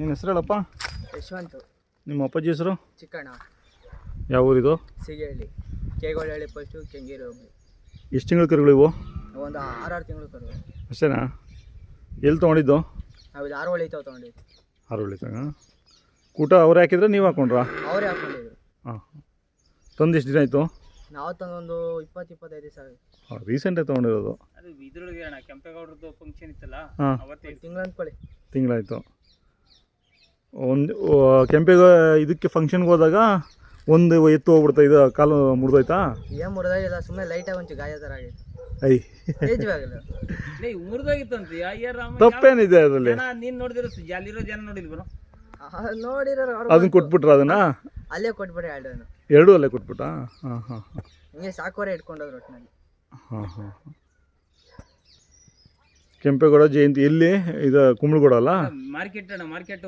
ನಿನ್ನ ಹೆಸರು ಹೇಳಪ್ಪ. ಯಶವಂತ್. ನಿಮ್ಮ ಅಪ್ಪಾಜಿ ಹೆಸರು? ಚಿಕ್ಕಣ್ಣ. ಯಾವ ಊರಿದು? ಸಿಗೇಹಳ್ಳಿ, ಕೇಗೋಳಹಳ್ಳಿ ಫಸ್ಟು, ಕೆಂಗೇರಿ ಹೋಗಿ. ಎಷ್ಟು ತಿಂಗಳು ಕರುಗಳು ಇವು? ಒಂದು 6 ತಿಂಗಳು ಕರು. ಅಷ್ಟೇನಾ? ಎಲ್ಲಿ ತೊಗೊಂಡಿದ್ದು? ನಾವು ಇದು 6 ಹೊಳಿತಾವೆ ತೊಗೊಂಡಿದ್ದು. 6 ಹೊಳಿತಾಗ ಊಟ ಅವ್ರು ಹಾಕಿದ್ರೆ ನೀವು ಹಾಕೊಂಡ್ರಾ? ಅವರೇ ಹಾಕೊಂಡಿದ್ರು. ಹಾಂ. ತಂದು ಎಷ್ಟು ದಿನ ಆಯಿತು? ನಾವು ತಂದೊಂದು 20-25 ದಿವಸ ಆಗಿದೆ. ರೀಸೆಂಟಾಗಿ ತೊಗೊಂಡಿರೋದು. ಅದು ಇದ್ರೊಳಗೆ ಅಣ್ಣ ಕೆಂಪೇಗೌಡರದ್ದು ಫಂಕ್ಷನ್ ಇತ್ತಲ್ಲ, ಹಾಂ, ಅವತ್ತೇ ತಿಂಗಳು ಅಂದ್ಕೊಳ್ಳಿ. ತಿಂಗಳಾಯಿತು. ಒಂದು ಕೆಂಪೇಗ ಇದಕ್ಕೆ ಫಂಕ್ಷನ್ಗೆ ಹೋದಾಗ ಒಂದು ಎತ್ತು ಹೋಗ್ಬಿಡ್ತಾ, ಇದು ಕಾಲು ಮುರಿದೋಯ್ತಾ? ಏನು ಮುರಿದಾಗಿಲ್ಲ, ಸುಮ್ಮನೆ ಲೈಟಾಗಿ ಒಂಚೂರು ಗಾಯ ಥರ ಆಗಿತ್ತು. ಐ ಏಜ್ವಾಗಿಲ್ಲ. ಮುರಿದೋಗಿತ್ತಂತೆ. ತಪ್ಪೇನಿದೆ ಅದರಲ್ಲಿ? ನೀನ್ ನೋಡಿದಿರೋ ಅಲ್ಲಿರೋ ಜನ ನೋಡಿಲ್ವನು? ನೋಡಿರೋರು ಅದನ್ನ ಕೊಟ್ಬಿಟ್ರ? ಅದನ್ನ ಅಲ್ಲೇ ಕೊಟ್ಬಿಡಿ ಎರಡನ್ನು. ಎರಡೂ ಅಲ್ಲೇ ಕೊಟ್ಬಿಟ್ಟ? ಹಾಂ ಹಾಂ ಹಾಂ. ಹಿಂಗೆ ಸಾಕೋರೆ ಇಟ್ಕೊಂಡೋದ್ರು ಒಟ್ಟಿನಲ್ಲಿ. ಹಾಂ ಹಾಂ ಹಾಂ. ಕೆಂಪೇಗೌಡ ಜಯಂತಿ ಎಲ್ಲಿ? ಇದು ಕುಂಬಳಗೌಡ ಅಲ್ಲ? ಮಾರ್ಕೆಟ್ ಅಣ್ಣ, ಮಾರ್ಕೆಟ್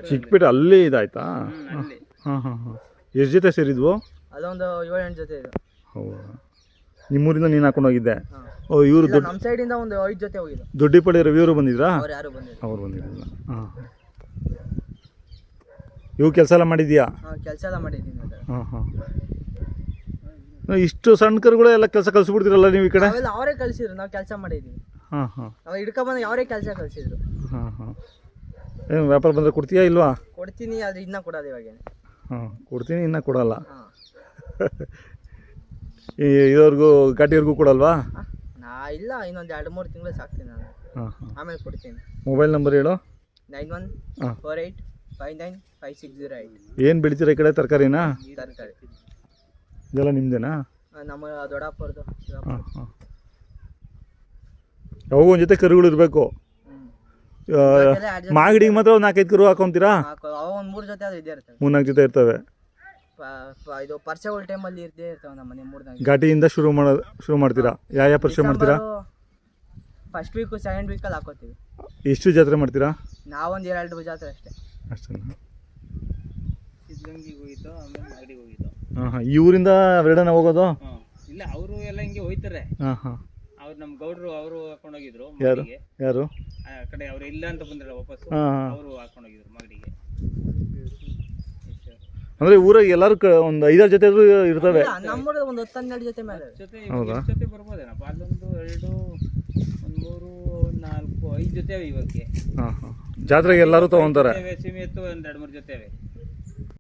ಚಿಕ್ಕಪೇಟೆ ಅಲ್ಲಿ ಇದಾಯ್ತಾ? ಅಲ್ಲಿ. ಹಾಂ ಹಾಂ ಹಾಂ. ಎಷ್ಟು ಜೊತೆ ಸೇರಿದ್ವು? ಅದೊಂದು 7-8 ಜೊತೆ ಇದೆ. ಹೌದಾ? ನಿಮ್ಮೂರಿಂದ ನೀನು ಹಾಕೊಂಡು ಹೋಗಿದ್ದೆ? ಹಾಂ. ಓ, ಇವರು ದೊಡ್ಡ ನಮ್ಮ ಸೈಡಿಂದ ಒಂದು 5 ಜೊತೆ ಹೋಗಿದ್ದು. ದೊಡ್ಡಿಪಳ್ಳಿ ರವಿಯವರು ಬಂದಿದ್ರಾ? ಅವ್ರು ಯಾರು ಬಂದಿಲ್ಲ. ಅವ್ರು ಬಂದಿರಲಿಲ್ಲ. ಹಾಂ. ಇವು ಕೆಲಸ ಎಲ್ಲ ಮಾಡಿದ್ಯಾ? ಹಾಂ, ಕೆಲಸ ಎಲ್ಲ ಮಾಡಿದ್ದೀನಿ. ಹಾಂ ಹಾಂ. ಇಷ್ಟು ಸಣ್ಣ ಕರುಗಳು ಎಲ್ಲ ಕೆಲಸ ಕಲಿಸ್ಬಿಡ್ತೀರಲ್ಲ ನೀವು ಈ ಕಡೆ? ಅವೆಲ್ಲ ಅವರೇ ಕಳಿಸಿದ್ರು, ನಾವು ಕೆಲಸ ಮಾಡಿದ್ದೀವಿ. ಹಾಂ ಹಾಂ. ನಾವು ಹಿಡ್ಕೊಂಬಂದು ಅವರೇ ಕೆಲಸ ಕಳಿಸಿದ್ರು. ಹಾಂ ಹಾಂ. ಏನು ವ್ಯಾಪಾರ ಬಂದರೆ ಕೊಡ್ತೀಯಾ ಇಲ್ವಾ? ಕೊಡ್ತೀನಿ, ಆದರೆ ಇನ್ನೂ ಕೊಡೋದು ಇವಾಗ. ಹಾಂ, ಕೊಡ್ತೀನಿ, ಇನ್ನೂ ಕೊಡಲ್ಲ. ಹಾಂ. ಇವ್ರಿಗೂ ಘಾಟಿಯವ್ರಿಗೂ ಕೊಡಲ್ವಾ? ಇಲ್ಲ, ಇನ್ನೊಂದು 2-3 ತಿಂಗಳು ಸಾಕ್ತೀನಿ ನಾನು. ಹಾಂ ಹಾಂ. ಆಮೇಲೆ ಕೊಡ್ತೀನಿ. ಮೊಬೈಲ್ ನಂಬರ್ ಹೇಳು. 9148595608. ಏನು ಬೆಳಿತೀರ ಈ ಕಡೆ? ತರಕಾರಿನಾ? ತರಕಾರಿ ಇದೆಲ್ಲ ನಿಮ್ಮದೇನಾ? ನಮ್ಮ ದೊಡ್ಡಪ್ಪರದು. ಹಾಂ ಹಾಂ. ಯಾವಾಗ ಒಂದು ಜೊತೆ ಕರುಗಳು ಇರಬೇಕು. ಮಾಗಡಿಗೆ ಮಾತ್ರ ಒಂದು 4-5 ಕರು ಹಾಕೊಂತೀರಾ? ಅವ ಒಂದು 3 ಜೊತೆ ಅದು ಇದ್ದೇ ಇರ್ತವೆ. 3-4 ಜೊತೆ ಇರ್ತವೆ. ಇದು ಪರಿಚಯಗಳ ಟೈಮಲ್ಲಿ ಇದ್ದೇ ಇರ್ತವೆ ನಮ್ಮ ಮನೆ 3-4. ಘಾಟಿಯಿಂದ ಶುರು ಮಾಡ್ತೀರಾ? ಯಾವ ಪರಿಚಯ ಮಾಡ್ತೀರಾ? ಫಸ್ಟ್ ವೀಕು ಸೆಕೆಂಡ್ ವೀಕಲ್ಲಿ ಹಾಕೋತೀವಿ. ಎಷ್ಟು ಜಾತ್ರೆ ಮಾಡ್ತೀರಾ? ನಾವೊಂದು 2 ಜಾತ್ರೆ ಅಷ್ಟೇ. ಅಷ್ಟೇನಾ? ಸಿದ್ಧಗಂಗಿಗೆ ಹೋಗಿದ್ದು, ಆಮೇಲೆ ಮಾಗಡಿಗೆ ಹೋಗಿದ್ದು. ಹಾಂ ಹಾಂ. ಈ ಊರಿಂದ ಎರಡನ್ನ ಹೋಗೋದು? ಹಾಂ. ಇಲ್ಲ, ಅವರು ಎಲ್ಲ ಹಿಂಗೆ ಹೋಯ್ತಾರೆ. ಹಾಂ ಹಾಂ. ಅವ್ರು ನಮ್ಮ ಗೌಡ್ರು ಅವರು ಹಾಕೊಂಡೋಗಿದ್ರು ಯಾರು? ಮಾಗಡಿಗೆ. ಯಾರು? ಆ ಕಡೆ ಅವ್ರು ಇಲ್ಲ ಅಂತ ಬಂದ್ರಲ್ಲ ವಾಪಸ್ಸು, ಹಾಂ ಹಾಂ. ಅವರು ಹಾಕೊಂಡೋಗಿದ್ರು ಮಾಗಡಿಗೆ. ಅಂದರೆ ಊರಾಗ ಎಲ್ಲರೂ ಒಂದು 5-6 ಜೊತೆ ಇರ್ತವೆ. ನಮ್ಮೂರ ಒಂದು 10-12 ಜೊತೆ ಮೇಲೆ ಜೊತೆ ಹೌದಾ? ಜೊತೆ ಬರ್ಬೋದೇನಪ್ಪ? ಅಲ್ಲೊಂದು 2, 1, 3, 4, 5 ಜೊತೆ ಇವಾಗೆ. ಹಾಂ ಹಾಂ. ಜಾತ್ರೆಗೆ ಎಲ್ಲರೂ ತೊಗೊತಾರೆ. ಸೀಮೆ ಎತ್ತು ಒಂದು 2-3 ಜೊತೆ.